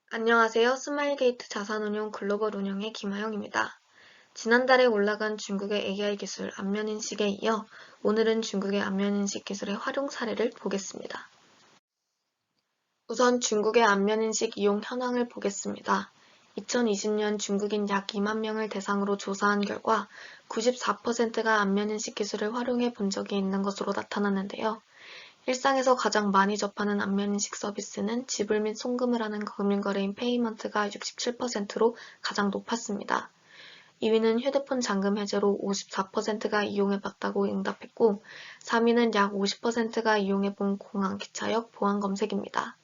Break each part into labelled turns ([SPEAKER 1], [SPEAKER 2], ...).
[SPEAKER 1] 안녕하세요. 스마일게이트 자산운용 글로벌 운영의 김하영입니다. 지난달에 올라간 중국의 AI 기술 안면인식에 이어 오늘은 중국의 안면인식 기술의 활용 사례를 보겠습니다. 우선 중국의 안면인식 이용 현황을 보겠습니다. 2020년 중국인 약 2만 명을 대상으로 조사한 결과 94%가 안면인식 기술을 활용해 본 적이 있는 것으로 나타났는데요. 일상에서 가장 많이 접하는 안면인식 서비스는 지불 및 송금을 하는 금융거래인 페이먼트가 67%로 가장 높았습니다. 2위는 휴대폰 잠금 해제로 54%가 이용해봤다고 응답했고 3위는 약 50%가 이용해본 공항, 기차역 보안 검색입니다.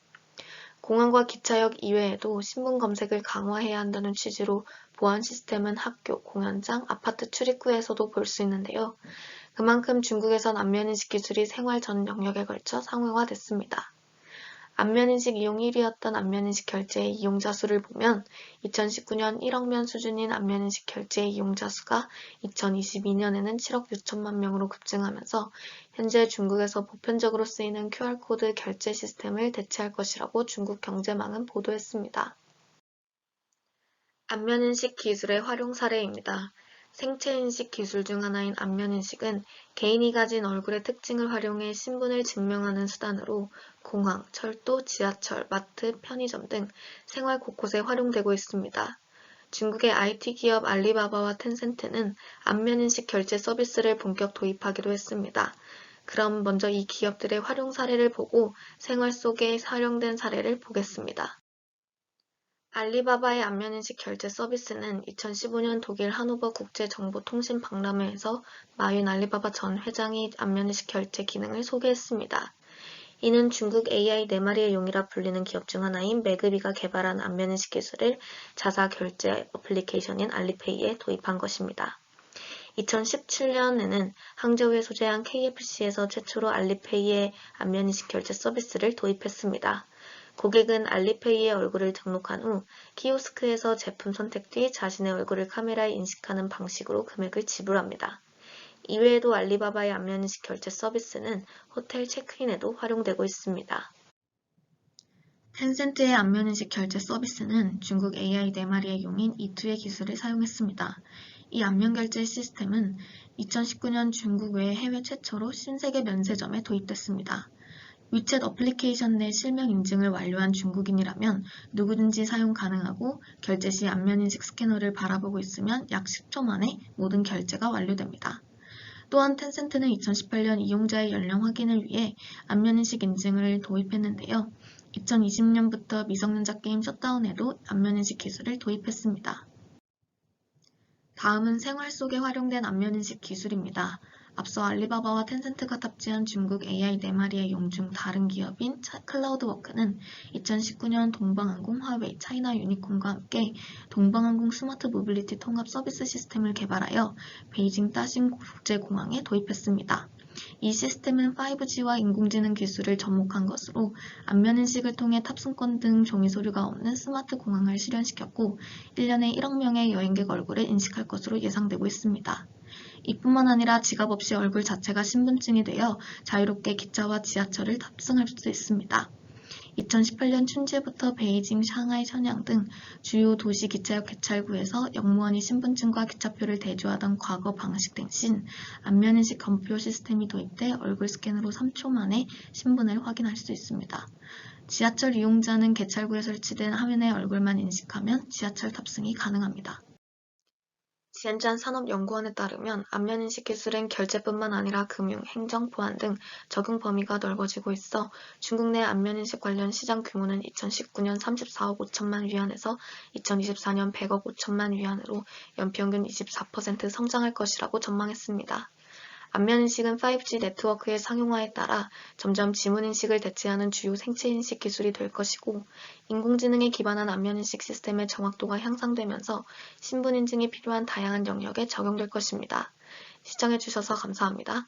[SPEAKER 1] 공항과 기차역 이외에도 신분 검색을 강화해야 한다는 취지로 보안 시스템은 학교, 공연장, 아파트 출입구에서도 볼 수 있는데요. 그만큼 중국에선 안면인식 기술이 생활 전 영역에 걸쳐 상용화됐습니다. 안면인식 이용 1위였던 안면인식 결제의 이용자 수를 보면 2019년 1억 명 수준인 안면인식 결제의 이용자 수가 2022년에는 7억 6천만 명으로 급증하면서 현재 중국에서 보편적으로 쓰이는 QR코드 결제 시스템을 대체할 것이라고 중국 경제망은 보도했습니다. 안면인식 기술의 활용 사례입니다. 생체인식 기술 중 하나인 안면인식은 개인이 가진 얼굴의 특징을 활용해 신분을 증명하는 수단으로 공항, 철도, 지하철, 마트, 편의점 등 생활 곳곳에 활용되고 있습니다. 중국의 IT 기업 알리바바와 텐센트는 안면인식 결제 서비스를 본격 도입하기로 했습니다. 그럼 먼저 이 기업들의 활용 사례를 보고 생활 속에 활용된 사례를 보겠습니다. 알리바바의 안면인식 결제 서비스는 2015년 독일 하노버 국제정보통신박람회에서 마윈 알리바바 전 회장이 안면인식 결제 기능을 소개했습니다. 이는 중국 AI 4마리의 용이라 불리는 기업 중 하나인 매그비가 개발한 안면인식 기술을 자사 결제 어플리케이션인 알리페이에 도입한 것입니다. 2017년에는 항저우에 소재한 KFC에서 최초로 알리페이의 안면인식 결제 서비스를 도입했습니다. 고객은 알리페이에 얼굴을 등록한 후 키오스크에서 제품 선택 뒤 자신의 얼굴을 카메라에 인식하는 방식으로 금액을 지불합니다. 이외에도 알리바바의 안면인식 결제 서비스는 호텔 체크인에도 활용되고 있습니다. 텐센트의 안면인식 결제 서비스는 중국 AI 4마리의 용인 E2의 기술을 사용했습니다. 이 안면결제 시스템은 2019년 중국 외 해외 최초로 신세계 면세점에 도입됐습니다. 위챗 어플리케이션 내 실명 인증을 완료한 중국인이라면 누구든지 사용 가능하고 결제 시 안면인식 스캐너를 바라보고 있으면 약 10초 만에 모든 결제가 완료됩니다. 또한 텐센트는 2018년 이용자의 연령 확인을 위해 안면인식 인증을 도입했는데요. 2020년부터 미성년자 게임 셧다운에도 안면인식 기술을 도입했습니다. 다음은 생활 속에 활용된 안면인식 기술입니다. 앞서 알리바바와 텐센트가 탑재한 중국 AI 4마리의 용 중 다른 기업인 클라우드워크는 2019년 동방항공, 화웨이, 차이나 유니콘과 함께 동방항공 스마트 모빌리티 통합 서비스 시스템을 개발하여 베이징 따싱 국제공항에 도입했습니다. 이 시스템은 5G와 인공지능 기술을 접목한 것으로 안면인식을 통해 탑승권 등 종이 서류가 없는 스마트 공항을 실현시켰고 1년에 1억 명의 여행객 얼굴을 인식할 것으로 예상되고 있습니다. 이뿐만 아니라 지갑 없이 얼굴 자체가 신분증이 되어 자유롭게 기차와 지하철을 탑승할 수 있습니다. 2018년 춘제부터 베이징, 샹하이, 천양 등 주요 도시 기차역 개찰구에서 역무원이 신분증과 기차표를 대조하던 과거 방식 대신 안면인식 검표 시스템이 도입돼 얼굴 스캔으로 3초 만에 신분을 확인할 수 있습니다. 지하철 이용자는 개찰구에 설치된 화면에 얼굴만 인식하면 지하철 탑승이 가능합니다. 지엔짠 산업연구원에 따르면 안면인식 기술은 결제뿐만 아니라 금융, 행정, 보안 등 적용 범위가 넓어지고 있어 중국 내 안면인식 관련 시장 규모는 2019년 34억 5천만 위안에서 2024년 100억 5천만 위안으로 연평균 24% 성장할 것이라고 전망했습니다. 안면인식은 5G 네트워크의 상용화에 따라 점점 지문인식을 대체하는 주요 생체인식 기술이 될 것이고 인공지능에 기반한 안면인식 시스템의 정확도가 향상되면서 신분인증이 필요한 다양한 영역에 적용될 것입니다. 시청해주셔서 감사합니다.